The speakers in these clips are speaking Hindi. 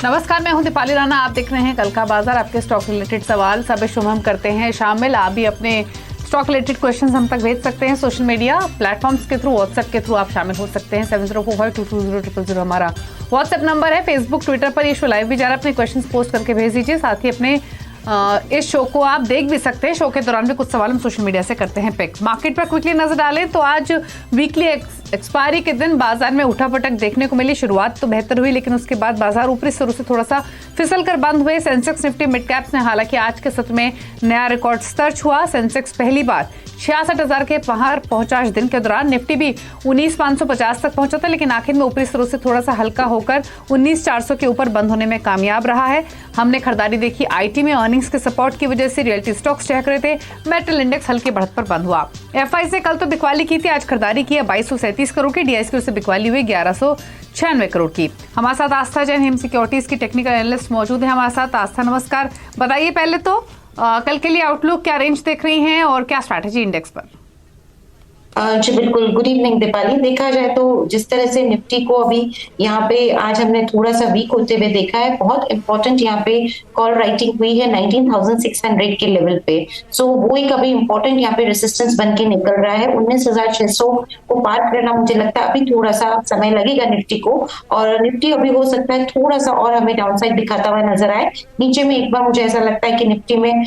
नमस्कार, मैं हूं दीपाली राणा। आप देख रहे हैं कल का बाजार। आपके स्टॉक रिलेटेड सवाल सब शुभ हम करते हैं शामिल। आप भी अपने स्टॉक रिलेटेड क्वेश्चंस हम तक भेज सकते हैं सोशल मीडिया प्लेटफॉर्म्स के थ्रू, व्हाट्सएप के थ्रू आप शामिल हो सकते हैं। 7045220000 हमारा व्हाट्सएप नंबर है। फेसबुक ट्विटर पर ये शो लाइव भी जा रहा है, अपने क्वेश्चंस पोस्ट करके भेज दीजिए। साथ ही अपने इस शो को आप देख भी सकते हैं। शो के दौरान भी कुछ सवाल हम सोशल मीडिया से करते हैं पिक। मार्केट पर क्विकली नजर डालें तो आज वीकली एक्सपायरी के दिन बाजार में उठापटक देखने को मिली। शुरुआत तो बेहतर हुई, लेकिन उसके बाद बाजार ऊपरी स्तरों से थोड़ा सा फिसल कर बंद हुए। सेंसेक्स निफ्टी मिड कैप्स ने हालांकि आज के सत्र में नया रिकॉर्ड दर्ज हुआ। सेंसेक्स पहली बार 66,000 के पार पहुंचा। इस दिन के दौरान निफ्टी भी 19,550 तक पहुंचा था, लेकिन आखिर में ऊपरी स्तरों से थोड़ा सा हल्का होकर 19,400 के ऊपर बंद होने में कामयाब रहा है। हमने खरीदारी देखी आईटी में। अर्निंग्स के सपोर्ट की वजह से रियल्टी स्टॉक्स चहक रहे थे। मेटल इंडेक्स हल्की बढ़त पर बंद हुआ। एफआई से कल तो बिकवाली की थी, आज खरीदारी की है 2237 करोड़ की। डीआईएसक्यू से बिकवाली हुई 1196 करोड़ की। हमारे साथ आस्था जैन हिम सिक्योरिटीज की टेक्निकल एनालिस्ट मौजूद है हमारे साथ। आस्था नमस्कार। बताइए पहले तो कल के लिए आउटलुक, क्या रेंज देख रही हैं और क्या स्ट्रैटेजी इंडेक्स पर? जी बिल्कुल, गुड इवनिंग दीपाली। देखा जाए तो जिस तरह से निफ्टी को अभी यहाँ पे आज हमने थोड़ा सा वीक होते हुए देखा है, बहुत इंपॉर्टेंट यहाँ पे कॉल राइटिंग हुई है 19,600 के लेवल पे। सो वो एक अभी इंपॉर्टेंट यहाँ पे रेसिस्टेंस बन के निकल रहा है। 19,600 को पार करना मुझे लगता है अभी थोड़ा सा समय लगेगा निफ्टी को, और निफ्टी अभी हो सकता है थोड़ा सा और हमें डाउनसाइड दिखाता हुआ नजर आए। नीचे में एक बार मुझे ऐसा लगता है कि निफ्टी में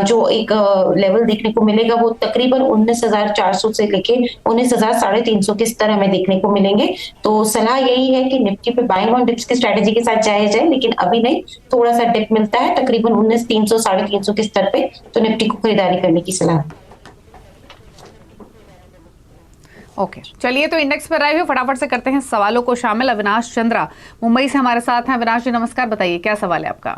जो एक लेवल देखने को मिलेगा वो तकरीबन 19,400 से लेके 19,350 के स्तर हमें देखने को मिलेंगे। तो सलाह यही है कि निफ्टी पे बाइंग ऑन डिप्स की स्ट्रेटेजी के साथ जाया जाए, लेकिन अभी नहीं, थोड़ा सा डिप मिलता है तकरीबन 19,300 350 के स्तर पे, तो निफ्टी को खरीदारी करने की सलाह। ओके, चलिए तो इंडेक्स पर आए हुए फटाफट से करते हैं सवालों को शामिल। अविनाश चंद्रा मुंबई से हमारे साथ हैं। अविनाश जी नमस्कार, बताइए क्या सवाल है आपका?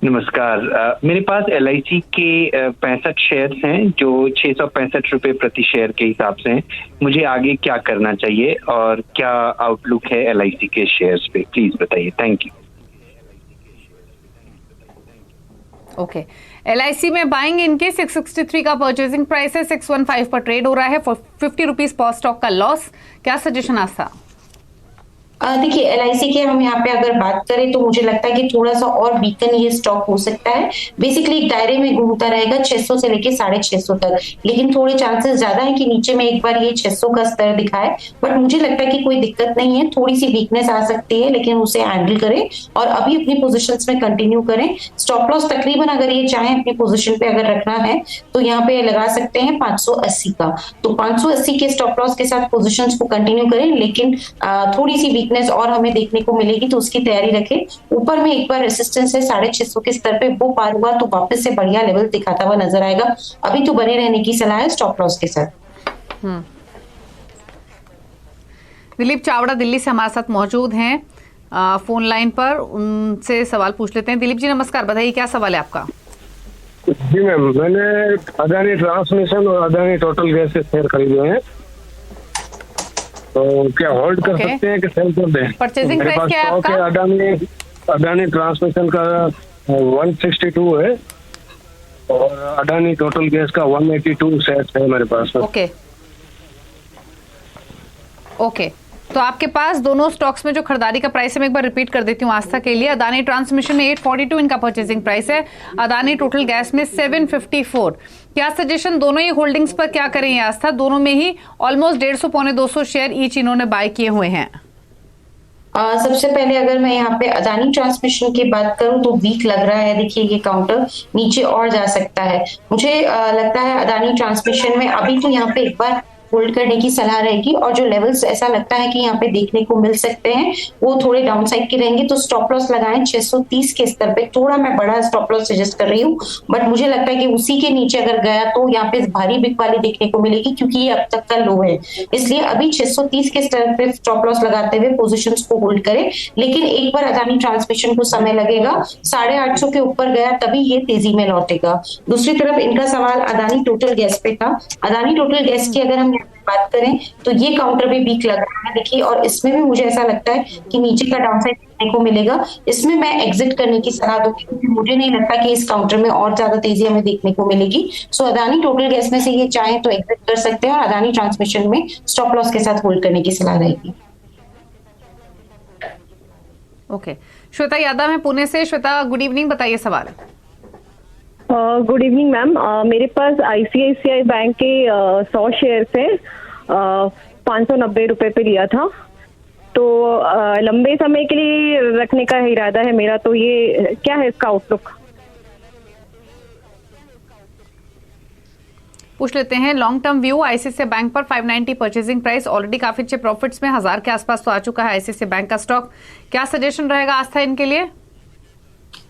नमस्कार। मेरे पास LIC के 65 शेयर्स हैं जो 665 रुपए प्रति शेयर के हिसाब से हैं। मुझे आगे क्या करना चाहिए और क्या आउटलुक है LIC के शेयर्स पे, प्लीज बताइए। Thank you. ओके, LIC में बाइंग इनके 663 का परचेजिंग प्राइस है, 615 पर ट्रेड हो रहा है। 50 रुपीज पर स्टॉक का लॉस। क्या सजेशन आता? देखिए LIC के हम यहाँ पे अगर बात करें तो मुझे लगता है कि थोड़ा सा और वीकन ये स्टॉक हो सकता है। बेसिकली एक दायरे में घूमता रहेगा 600 से लेके 650 तक, लेकिन थोड़े चांसेस ज्यादा है कि नीचे में एक बार ये 600 का स्तर दिखाए। बट मुझे लगता है कि कोई दिक्कत नहीं है, थोड़ी सी वीकनेस आ सकती है, लेकिन उसे हैंडल करें और अभी अपनी पोजिशन में कंटिन्यू करें। स्टॉप लॉस तकरीबन अगर ये चाहे अपनी पोजिशन पे अगर रखना है तो यहाँ पे लगा सकते हैं 580 का। तो 580 के स्टॉप लॉस के साथ पोजिशन को कंटिन्यू करें, लेकिन थोड़ी सी वीकनेस और हमें देखने को मिलेगी तो उसकी तैयारी रखें। ऊपर में एक बार रेसिस्टेंस है 650 के स्तर पे, वो पार हुआ तो वापस से बढ़िया लेवल दिखाता हुआ नजर आएगा। अभी तो बने रहने की सलाह है स्टॉप लॉस के साथ। दिलीप चावड़ा दिल्ली से हमारे साथ मौजूद हैं फोन लाइन पर, उनसे सवाल पूछ लेते हैं। दिलीप जी नमस्कार, बताइए क्या सवाल है आपका? जी मैम, मैंने अदानी ट्रांसमिशन और अदानी टोटल गैस के शेयर खरीदे हैं, तो क्या होल्ड कर सकते हैं कि सेल कर दें? परचेजिंग प्राइस क्या है आपका? अडानी ट्रांसमिशन का 162 है और अडानी टोटल गैस का 182 शेयर्स है मेरे पास। ओके, तो आपके पास दोनों स्टॉक्स में जो खरीदारी का प्राइस है मैं एक बार रिपीट कर देती हूँ आस्था के लिए। अदानी ट्रांसमिशन में 842 इनका परचेजिंग प्राइस है। अदानी टोटल गैस में 754। क्या सजेशन, दोनों ही होल्डिंग्स पर क्या करें ये आस्था? दोनों में ही ऑलमोस्ट 150 पौने 200 शेयर ईच इन्होंने बाय किए हुए हैं। सबसे पहले अगर मैं यहाँ पे अदानी ट्रांसमिशन की बात करूं तो वीक लग रहा है। देखिए ये काउंटर नीचे और जा सकता है। मुझे लगता है अदानी ट्रांसमिशन में अभी तो यहाँ पे एक बार होल्ड करने की सलाह रहेगी, और जो लेवल्स ऐसा लगता है कि यहाँ पे देखने को मिल सकते हैं वो थोड़े डाउन साइड के रहेंगे। तो स्टॉप लॉस लगाएं 630 के स्तर पे। थोड़ा मैं बड़ा स्टॉप लॉस सजेस्ट कर रही हूँ, बट मुझे लगता है कि उसी के नीचे अगर गया तो यहाँ पे भारी बिक वाली देखने को मिलेगी, क्योंकि ये अब तक का लो है। इसलिए अभी 630 के स्तर पे स्टॉप लॉस लगाते हुए पोजिशन को होल्ड करें, लेकिन एक बार अदानी ट्रांसमिशन को समय लगेगा। 850 के ऊपर गया तभी ये तेजी में लौटेगा। दूसरी तरफ इनका सवाल अदानी टोटल गैस पे था। अदानी टोटल गैस की अगर हम बात करें तो ये काउंटर भी वीक लग रहा है। देखिए, और इसमें भी मुझे ऐसा लगता है कि नीचे का डाउनसाइड देखने को मिलेगा। इसमें मैं एग्जिट करने की सलाह दूंगी, क्योंकि मुझे नहीं लगता कि इस काउंटर में और ज्यादा तेजी हमें देखने को मिलेगी। सो अदानी टोटल गैस में से ये चाहे तो एग्जिट कर सकते हैं, और अदानी ट्रांसमिशन में स्टॉप लॉस के साथ होल्ड करने की सलाह रहेगी। ओके, श्वेता यादव है पुणे से। श्वेता गुड इवनिंग, बताइए सवाल। Good evening ma'am. मेरे पास आईसीआईसीआई बैंक के 100 शेयर्स हैं, 590 रुपए पे लिया था, तो लंबे समय के लिए रखने का इरादा है मेरा, तो ये क्या है इसका आउटलुक? पूछ लेते हैं long term view ICICI bank पर 590 परचेजिंग प्राइस, ऑलरेडी काफी अच्छे प्रॉफिट्स में 1000 के आसपास तो आ चुका है आईसीआईसीआई बैंक का स्टॉक। क्या सजेशन रहेगा आस्था इनके लिए?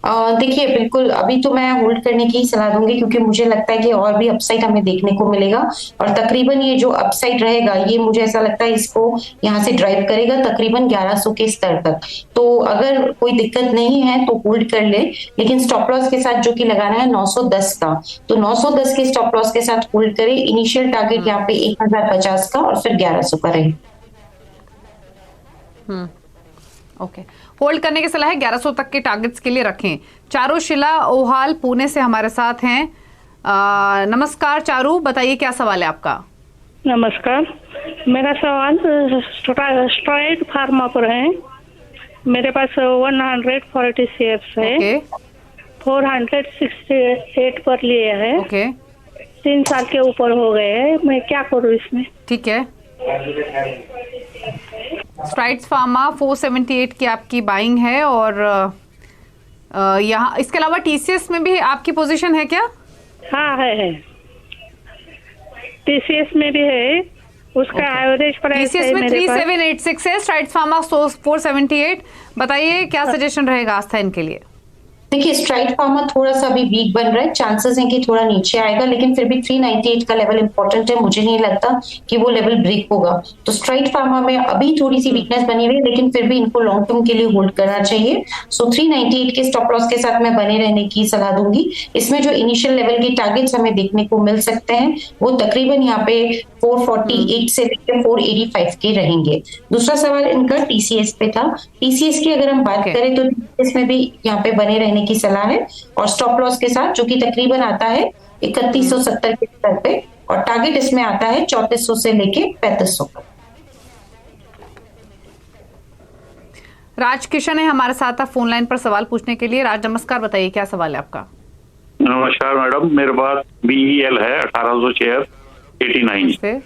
देखिए बिल्कुल अभी तो मैं होल्ड करने की सलाह दूंगी, क्योंकि मुझे लगता है कि और भी अपसाइड हमें देखने को मिलेगा, और तकरीबन ये जो अपसाइड रहेगा ये मुझे ऐसा लगता है इसको यहाँ से ड्राइव करेगा तकरीबन 1100 के स्तर तक। तो अगर कोई दिक्कत नहीं है तो होल्ड कर ले, लेकिन स्टॉप लॉस के साथ जो कि लगाना है 910 का, तो 910 के स्टॉप लॉस के साथ होल्ड करें। इनिशियल टारगेट यहाँ पे 1050 का और फिर 1100 का रहे। ओके, होल्ड करने की सलाह है, 1100 तक के टारगेट्स के लिए रखें। चारुशिला ओहाल पुणे से हमारे साथ हैं। नमस्कार चारू, बताइए क्या सवाल है आपका? नमस्कार, मेरा सवाल स्ट्राइड फार्मा पर है। मेरे पास 140 शेयर्स है, 468 पर लिए है, 3 साल के ऊपर हो गए हैं, मैं क्या करूँ इसमें? ठीक है, स्ट्राइड्स फार्मा 478 की आपकी बाइंग है, और यहाँ इसके अलावा टीसीएस में भी आपकी पोजीशन है क्या? हाँ है, टीसीएस में भी है, उसका एवरेज प्राइस टीसीएस में 3786 है, स्ट्राइड्स फार्मा 478। बताइए क्या सजेशन रहेगा आस्था इनके लिए? देखिए स्ट्राइड फार्मा थोड़ा सा अभी वीक बन रहा है, चांसेस हैं कि थोड़ा नीचे आएगा, लेकिन फिर भी 398 का लेवल इंपॉर्टेंट है, मुझे नहीं लगता कि वो लेवल ब्रेक होगा। तो स्ट्राइड फार्मा में अभी थोड़ी सी वीकनेस बनी हुई है, लेकिन फिर भी इनको लॉन्ग टर्म के लिए होल्ड करना चाहिए। सो 398 के स्टॉप लॉस के साथ मैं बने रहने की सलाह दूंगी। इसमें जो इनिशियल लेवल के टारगेट्स हमें देखने को मिल सकते हैं वो तकरीबन यहाँ पे 448 से लेकर 485 के रहेंगे। दूसरा सवाल इनका टीसीएस पे था। टीसीएस की अगर हम बात करें तो टीसीएस में भी यहाँ पे बने रहने की सलाह है, और स्टॉप लॉस के साथ जो कि तकरीबन आता है 3170 के स्तर पे, और टारगेट इसमें आता है 3400 से लेके 3500 का। राज किशन है हमारे साथ फोन लाइन पर सवाल पूछने के लिए। राज नमस्कार, बताइए क्या सवाल है आपका? नमस्कार मैडम, मेरे पास BEL है 1800 शेयर 89।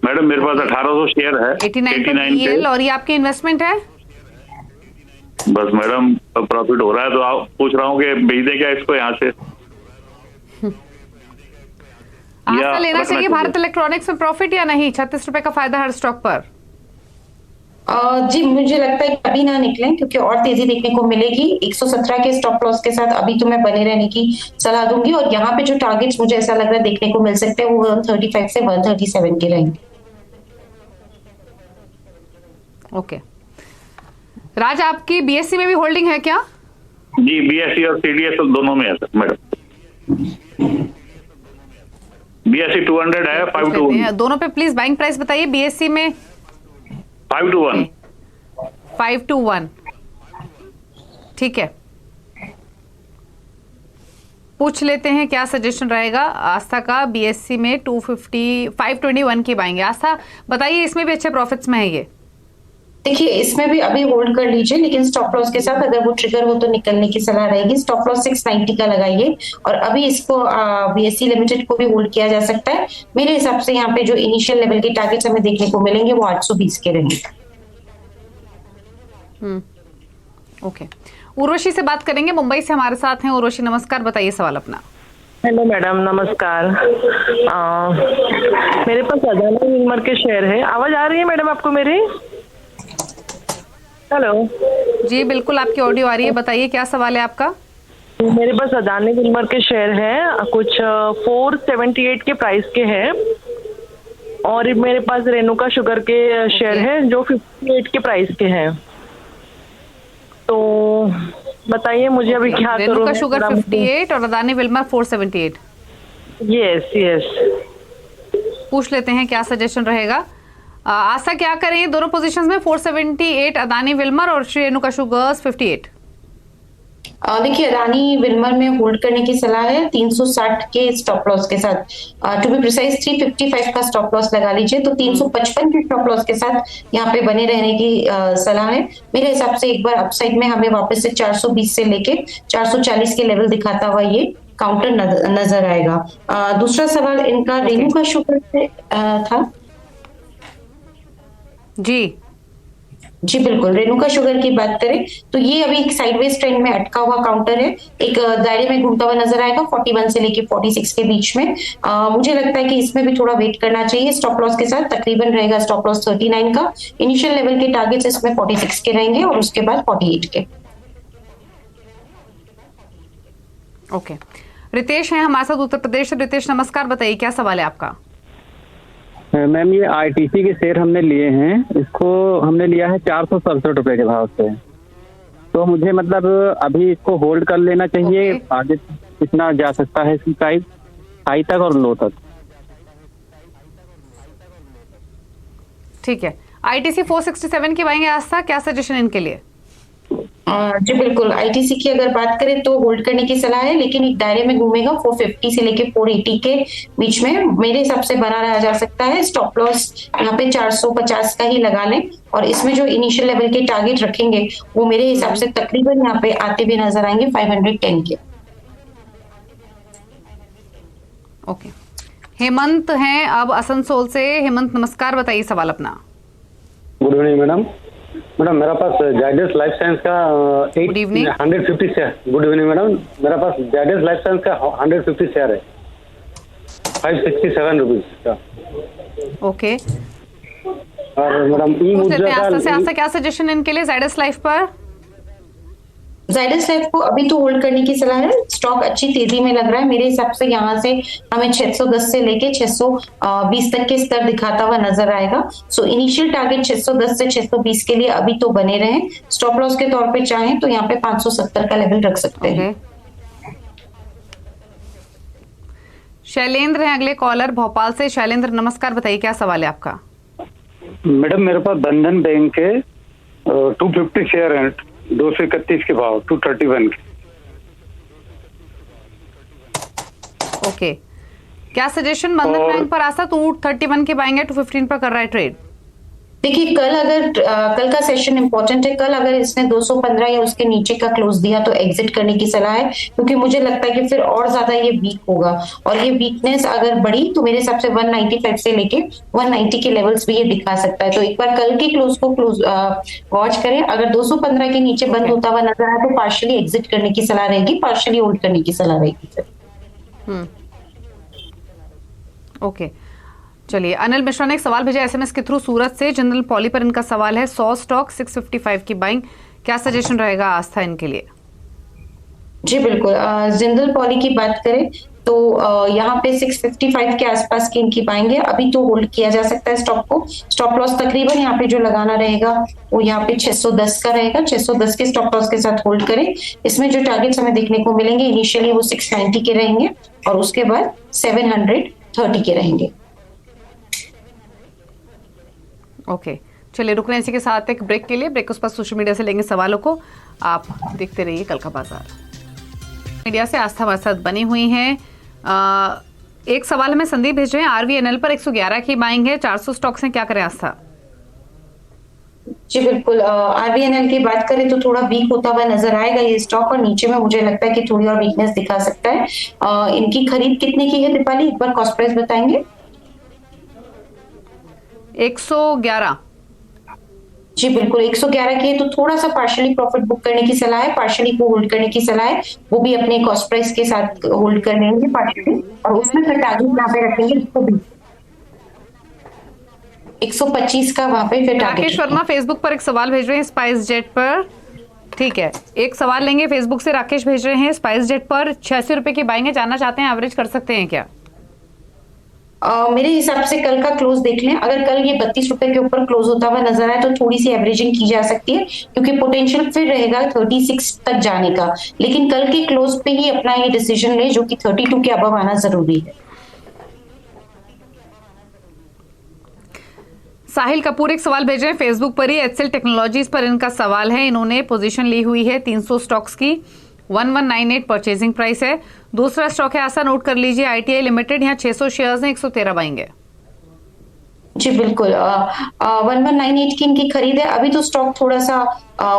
मैडम मेरे पास 1800 शेयर है 89 पे, और ये आपकी इन्वेस्टमेंट है? बस मैडम प्रॉफिट हो रहा है तो आप पूछ रहा हूँ कि भेज दे क्या इसको यहाँ से, आस्था लेना चाहिए भारत इलेक्ट्रॉनिक्स में प्रॉफिट या नहीं? 36 रुपए का फायदा हर स्टॉक पर। जी मुझे लगता है कि अभी ना निकलें, क्योंकि और तेजी देखने को मिलेगी। 117 के स्टॉप लॉस के साथ अभी तो मैं बने रहने की सलाह दूंगी, और यहाँ पे जो टारगेट्स मुझे ऐसा लग रहा है देखने को मिल सकते हैं वो 135 से 137 के रहेंगे। ओके, राज आपकी बीएससी में भी होल्डिंग है क्या? जी बीएससी और सीडीएस दोनों में है सर मैडम। बीएससी 200 है 5 to 1 दोनों पे प्लीज बाइंग प्राइस बताइए। बीएससी में 5 to 1 5 to 1, ठीक है। पूछ लेते हैं क्या सजेशन रहेगा आस्था का। बीएससी में 521 की बाइंग है। आस्था बताइए, इसमें भी अच्छे प्रॉफिट्स में है ये? देखिए इसमें भी अभी होल्ड कर लीजिए, लेकिन स्टॉप लॉस के साथ अगर वो ट्रिगर हो तो निकलने की सलाह रहेगी। स्टॉप लॉस 690 का लगाइए, और अभी इसको बीएससी लिमिटेड को भी होल्ड किया जा सकता है। मेरे हिसाब से यहाँ पे जो इनिशियल लेवल के टारगेट्स हमें देखने को मिलेंगे वो 820 के रहेंगे। ओके, उर्वशी से बात करेंगे, मुंबई से हमारे साथ हैं उर्वशी। नमस्कार, बताइए सवाल अपना। हेलो मैडम नमस्कार। मेरे पास अदानी विल्मर के शेयर है। आवाज आ रही है मैडम आपको मेरी? हेलो जी बिल्कुल, आपकी ऑडियो आ रही है, बताइए क्या सवाल है आपका? मेरे पास अदानी विल्मर के शेयर हैं, कुछ 478 के प्राइस के हैं, और मेरे पास रेणुका शुगर के शेयर हैं जो 58 के प्राइस के हैं। तो बताइए मुझे अभी क्या करूं? रेणुका शुगर 58 और अदानी विल्मर 478। यस। पूछ लेते हैं क्या सजेशन रहेगा। आशा क्या करें दोनों पोजीशंस में? 478 अदानी विल्मर और रेणुका शुगर्स 58। देखिए अदानी विल्मर में होल्ड करने की सलाह है 360 के स्टॉप लॉस के साथ। टू बी प्रिसाइज 355 का स्टॉप लॉस लगा लीजिए, तो 355 के स्टॉप लॉस के साथ यहाँ पे बने रहने की सलाह है। मेरे हिसाब से एक बार अपसाइड में हमें वापस से 420 से लेके 440 के लेवल दिखाता हुआ ये काउंटर नजर आएगा। दूसरा सवाल इनका रेणुका शुगर से था। जी बिल्कुल, रेणुका शुगर की बात करें तो ये अभी एक साइडवेज ट्रेंड में अटका हुआ काउंटर है, एक दायरे में घूमता हुआ नजर आएगा 41 से लेके 46 के बीच में। मुझे लगता है कि इसमें भी थोड़ा वेट करना चाहिए। स्टॉप लॉस के साथ तकरीबन रहेगा स्टॉप लॉस 39 का। इनिशियल लेवल के टारगेट्स इसमें 46 के रहेंगे और उसके बाद 48 के। ओके, रितेश हैं हमारे साथ उत्तर प्रदेश से। रितेश नमस्कार, बताइए क्या सवाल है आपका? मैम ये आईटीसी के शेयर हमने लिए हैं, इसको हमने लिया है 467 रुपए के भाव से। तो मुझे मतलब अभी इसको होल्ड कर लेना चाहिए। आगे कितना जा सकता है इसकी प्राइस, हाई तक और लो तक? ठीक है, आईटीसी 467 की बाएंगे आज तक, क्या सजेशन इनके लिए? जी बिल्कुल, आईटीसी की अगर बात करें तो होल्ड करने की सलाह है, लेकिन एक दायरे में घूमेगा 450 से लेके 480 के बीच में मेरे हिसाब से बना रहा जा सकता है। स्टॉप लॉस यहाँ पे 450 का ही लगा लें और इसमें जो इनिशियल लेवल के टारगेट रखेंगे वो मेरे हिसाब से तकरीबन यहाँ पे आते हुए नजर आएंगे 510 के। ओके, हेमंत हैं अब आसनसोल से। हेमंत नमस्कार, बताइए सवाल अपना। Good evening madam. मेरा पास जायडस लाइफ साइंस का 150 शेयर। गुड इवनिंग मैडम, मेरा पास जायडस लाइफ साइंस का 150 शेयर है 567 रुपीज का। ओके, और मैडम ई मुद्रा का क्या सजेशन इनके लिए जायडस लाइफ पर? जायडस लाइफ को अभी तो होल्ड करने की सलाह है। स्टॉक अच्छी तेजी में लग रहा है, मेरे हिसाब से यहाँ से हमें 610 से लेके 620 तक के स्तर दिखाता हुआ नजर आएगा। सो इनिशियल टारगेट 610 से 620 के लिए अभी तो बने रहे। स्टॉप लॉस के तौर पे चाहें तो यहाँ पे 570 का लेवल रख सकते हैं। शैलेंद्र हैं अगले कॉलर भोपाल से। शैलेंद्र नमस्कार, बताइए क्या सवाल है आपका? मैडम मेरे पास बंधन बैंक के 250 शेयर है 231 के भाव 231 के। ओके, क्या सजेशन बंधन बैंक पर आसा? 231 के बाएंगे 215 पर कर रहा है ट्रेड। देखिए कल का सेशन इंपॉर्टेंट है। कल अगर इसने 215 या उसके नीचे का क्लोज दिया तो एग्जिट करने की सलाह है, क्योंकि मुझे लगता है कि फिर और ज्यादा ये वीक होगा और ये वीकनेस अगर बढ़ी तो मेरे हिसाब से 195 से लेके 190 के लेवल्स भी ये दिखा सकता है। तो एक बार कल के क्लोज को वॉच करें। अगर 215 के नीचे बंद होता हुआ नजर आए तो पार्शियली एग्जिट करने की सलाह रहेगी, पार्शियली होल्ड करने की सलाह रहेगी। ओके, चलिए अनिल मिश्रा ने एक सवाल भेजा एसएमएस के थ्रू सूरत से। जिंदल पॉली पर इनका सवाल है 100 स्टॉक 655 की बाइंग, क्या सजेशन रहेगा आस्था इनके लिए? जी बिल्कुल, जिंदल पॉली की बात करें तो यहाँ पे 655 के आसपास की इनकी पाएंगे। अभी तो होल्ड किया जा सकता है स्टॉक को। स्टॉप लॉस तकरीबन यहाँ पे जो लगाना रहेगा वो यहाँ पे 610 का रहेगा। 610 के स्टॉप लॉस के साथ होल्ड करें। इसमें जो टारगेट्स हमें देखने को मिलेंगे इनिशियली वो 690 के रहेंगे और उसके बाद 730 के रहेंगे। ओके, चलिए रुक रहे हैं इसी के साथ एक ब्रेक के लिए। ब्रेक उस पर सोशल मीडिया से लेंगे सवालों को। आप देखते रहिए कल का बाजार। मीडिया से आस्था हमारे साथ बनी हुई है। एक सवाल हमें संदीप भेज रहे हैं, आरवीएनएल पर 111 की बाइंग है, 400 स्टॉक्स हैं, क्या करें आस्था? जी बिल्कुल, आरवीएनएल की बात करें तो थोड़ा वीक होता हुआ नजर आएगा ये स्टॉक और नीचे में मुझे लगता है कि थोड़ी और वीकनेस दिखा सकता है। इनकी खरीद कितने की है दीपाली, एक बार कॉस्ट प्राइस बताएंगे? 111। जी बिल्कुल, 111 की है तो थोड़ा सा पार्शियली प्रॉफिट बुक करने की सलाह है, पार्शियली को होल्ड करने की सलाह है। वो भी अपने कॉस्ट प्राइस के साथ होल्ड कर लेंगे पार्शियली और उसमें फिर टारगेट यहाँ पे रखेंगे 125 का वहां पे फिर टारगेट। राकेश वर्मा फेसबुक पर एक सवाल भेज रहे हैं स्पाइस जेट पर। ठीक है, एक सवाल लेंगे फेसबुक से। राकेश भेज रहे हैं स्पाइस जेट पर 86 रुपए की बाइंग है, जानना चाहते हैं एवरेज कर सकते हैं क्या? मेरे हिसाब से कल का क्लोज देख लें। अगर कल ये 32 रुपए के ऊपर क्लोज होता हुआ नजर आए तो थोड़ी सी एवरेजिंग की जा सकती है, क्योंकि पोटेंशियल फिर रहेगा 36 तक जाने का। लेकिन कल के क्लोज पे ही अपना ये डिसीजन ले जो कि 32 के अबव आना जरूरी है। साहिल कपूर एक सवाल भेज रहे हैं फेसबुक पर ही, एचसेल टेक्नोलॉजीज पर इनका सवाल है। इन्होंने पोजीशन ली हुई है 300 स्टॉक्स की 1198 परचेजिंग प्राइस है। दूसरा स्टॉक है आशा, नोट कर लीजिए, ITI लिमिटेड, यहाँ 600 शेयर्स हैं, 113 बाइंग है। जी बिल्कुल, 1198 की इनकी खरीद है। अभी तो स्टॉक थोड़ा सा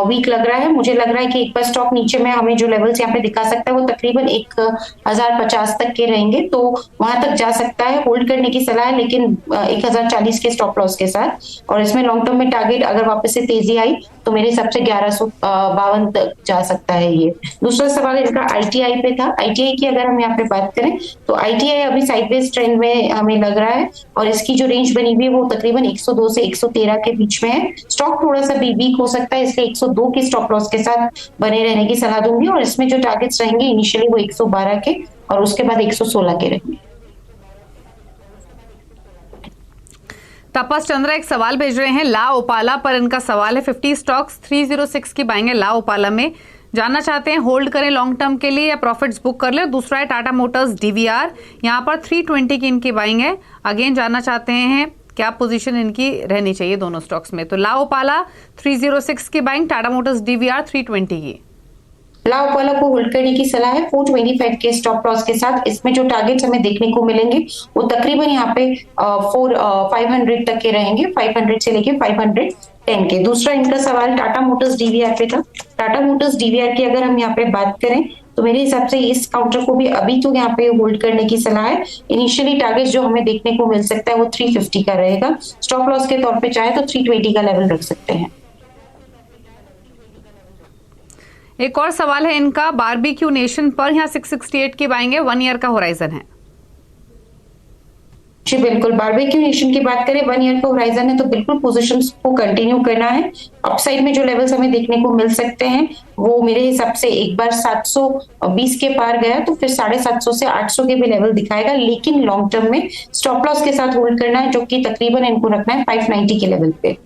वीक लग रहा है। मुझे लग रहा है कि एक बार स्टॉक नीचे में हमें जो लेवल्स यहाँ पे दिखा सकता है वो तकरीबन 1050 तक के रहेंगे, तो वहां तक जा सकता है। होल्ड करने की सलाह है, लेकिन 1040 के स्टॉप लॉस के साथ। और इसमें लॉन्ग टर्म में टारगेट अगर वापस से तेजी आई तो मेरे हिसाब से 1152 तक जा सकता है ये। दूसरा सवाल इनका ITI पे था। ITI की अगर हम यहाँ पे बात करें तो ITI अभी साइडवेज ट्रेंड में हमें लग रहा है, और इसकी जो रेंज बनी हुई है वो तकरीबन 102 से 113 के बीच में है। स्टॉक थोड़ा सा भी वीक हो सकता है, इसलिए 102 के स्टॉप लॉस के साथ बने रहने की सलाह दूंगी। और इसमें जो टारगेट्स रहेंगे इनिशियली वो 112 के और उसके बाद 116 के रहेंगे। तपस चंद्रा एक सवाल भेज रहे हैं, ला ओपाला पर इनका सवाल है। 50 स्टॉक्स 306 की बाइंग है ला ओपाला में, जानना चाहते हैं होल्ड करें लॉन्ग टर्म के लिए या प्रॉफिट्स बुक कर ले। दूसरा है टाटा मोटर्स DVR, यहाँ पर 320 की इनकी बाइंग है। अगेन जानना चाहते हैं क्या पोजीशन इनकी रहनी चाहिए दोनों स्टॉक्स में। तो ला ओपाला 306 की बाइंग, टाटा मोटर्स DVR 320 की। ला ओपाला को होल्ड करने की सलाह है 425 के स्टॉप लॉस के साथ। इसमें जो टारगेट्स हमें देखने को मिलेंगे वो तकरीबन यहाँ पे 500 तक के रहेंगे, 500 से लेके 510 के। दूसरा इनका सवाल टाटा मोटर्स DVR पे था। टाटा मोटर्स DVR की अगर हम यहाँ पे बात करें तो मेरे हिसाब से इस काउंटर को भी अभी तो यहाँ पे होल्ड करने की सलाह है। इनिशियली टारगेट जो हमें देखने को मिल सकता है वो 350 का रहेगा। स्टॉप लॉस के तौर पे चाहे तो 320 का लेवल रख सकते हैं। एक और सवाल है इनका बारबेक्यू नेशन पर, यहाँ 668 की बाइंग है, 1 ईयर का होराइजन है। जी बिल्कुल, बारबेक्यू नेशन की बात करें 1 ईयर का होराइजन है तो बिल्कुल पोजीशंस को कंटिन्यू करना है। अपसाइड में जो लेवल्स हमें देखने को मिल सकते हैं वो मेरे हिसाब से एक बार 720 के पार गया तो फिर 750 से 800 के भी लेवल दिखाएगा, लेकिन लॉन्ग टर्म में स्टॉप लॉस के साथ होल्ड करना है, जो कि तकरीबन इनको रखना है 590 के लेवल पे।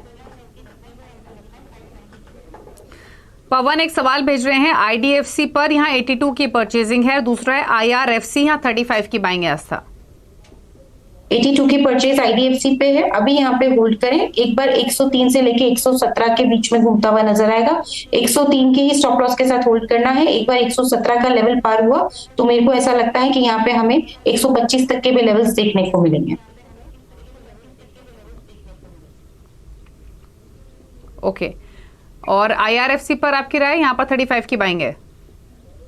पवन एक सवाल भेज रहे हैं IDFC पर, यहाँ 82 की परचेजिंग है। दूसरा है IRFC, यहाँ 35 की बाइंग है आस्था। 82 की परचेज IDFC पे है, अभी यहाँ पे होल्ड करें। एक बार 103 से लेके 117 के बीच में घूमता हुआ नजर आएगा। 103 के ही स्टॉप लॉस के साथ होल्ड करना है। एक बार 117 का लेवल पार हुआ तो मेरे को ऐसा लगता है कि यहाँ पे हमें 125 तक के भी लेवल्स देखने को मिलेंगे। ओके, और IRFC पर आपकी राय? यहाँ पर 35 की बाइंग है।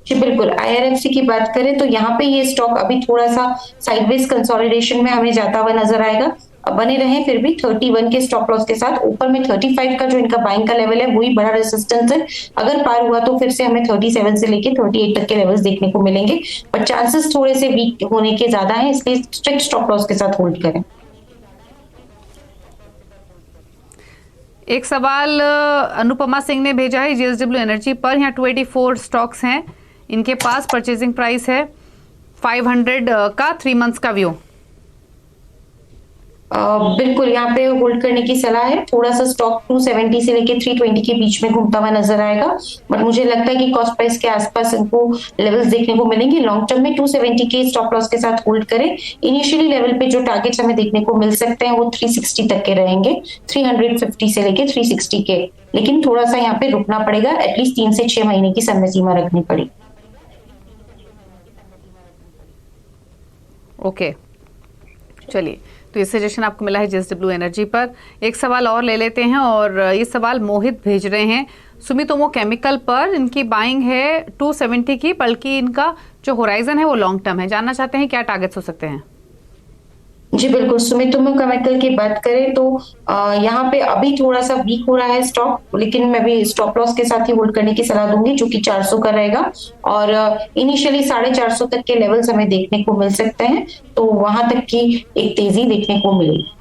जी बिल्कुल, IRFC की बात करें तो यहाँ पे ये स्टॉक अभी थोड़ा सा साइडवेज कंसोलिडेशन में हमें जाता हुआ नजर आएगा। बने रहे फिर भी 31 के स्टॉप लॉस के साथ। ऊपर में 35 का जो इनका बाइंग का लेवल है वही बड़ा रेजिस्टेंस है। अगर पार हुआ तो फिर से हमें 37 से लेके 38 तक के लेवल्स देखने को मिलेंगे, पर चांसेस थोड़े से वीक होने के ज्यादा है, इसलिए स्ट्रिक्ट स्टॉप लॉस के साथ होल्ड करें। एक सवाल अनुपमा सिंह ने भेजा है JSW एनर्जी पर, यहाँ 284 स्टॉक्स हैं इनके पास, परचेजिंग प्राइस है 500 का, 3 मंथ्स का व्यू। बिल्कुल यहाँ पे होल्ड करने की सलाह है। थोड़ा सा स्टॉक 270 से लेके 320 के बीच में घूमता हुआ नजर आएगा, बट मुझे लगता है कि कॉस्ट प्राइस के आसपास इनको लेवल्स देखने को मिलेंगे। लॉन्ग टर्म में 270 के स्टॉप लॉस के साथ होल्ड करें। इनिशियली लेवल पे जो टारगेट्स हमें देखने को मिल सकते हैं वो 360 तक के रहेंगे, 350 से लेके 360 के। लेकिन थोड़ा सा यहाँ पे रुकना पड़ेगा, एटलीस्ट 3 से 6 महीने की समय सीमा रखनी पड़ेगी। ओके, चलिए, तो ये सजेशन आपको मिला है JSW एनर्जी पर। एक सवाल और ले लेते हैं, और ये सवाल मोहित भेज रहे हैं सुमितोमो केमिकल पर, इनकी बाइंग है 270 की, बल्कि इनका जो होराइजन है वो लॉन्ग टर्म है। जानना चाहते हैं क्या टारगेट्स हो सकते हैं। जी बिल्कुल, सुमितोमो केमिकल की बात करें तो यहाँ पे अभी थोड़ा सा वीक हो रहा है स्टॉक, लेकिन मैं भी स्टॉप लॉस के साथ ही होल्ड करने की सलाह दूंगी, जो कि 400 का रहेगा। और इनिशियली 450 तक के लेवल्स हमें देखने को मिल सकते हैं, तो वहां तक की एक तेजी देखने को मिलेगी।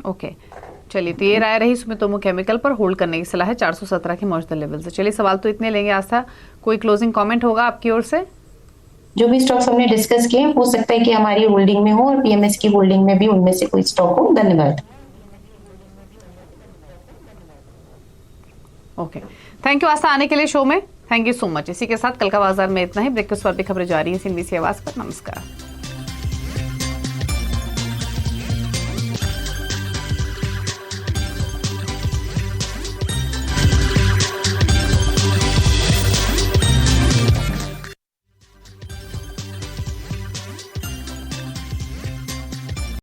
ओके, चलिए, तो ये राय रही सुमितोमो केमिकल पर होल्ड करने की सलाह है 417 के मौजूदा लेवल से। चलिए, सवाल तो इतने लेंगे आस्था, कोई क्लोजिंग कमेंट होगा आपकी ओर से? जो भी स्टॉक्स हमने डिस्कस किए हो सकता है कि हमारी होल्डिंग में हो और PMS की होल्डिंग में भी उनमें से कोई स्टॉक हो। धन्यवाद। ओके, थैंक यू आस्था आने के लिए शो में, थैंक यू सो मच। इसी के साथ कल का बाजार में इतना ही। ब्रेकफास्ट पर भी खबरें जारी है CNBC आवाज पर। नमस्कार।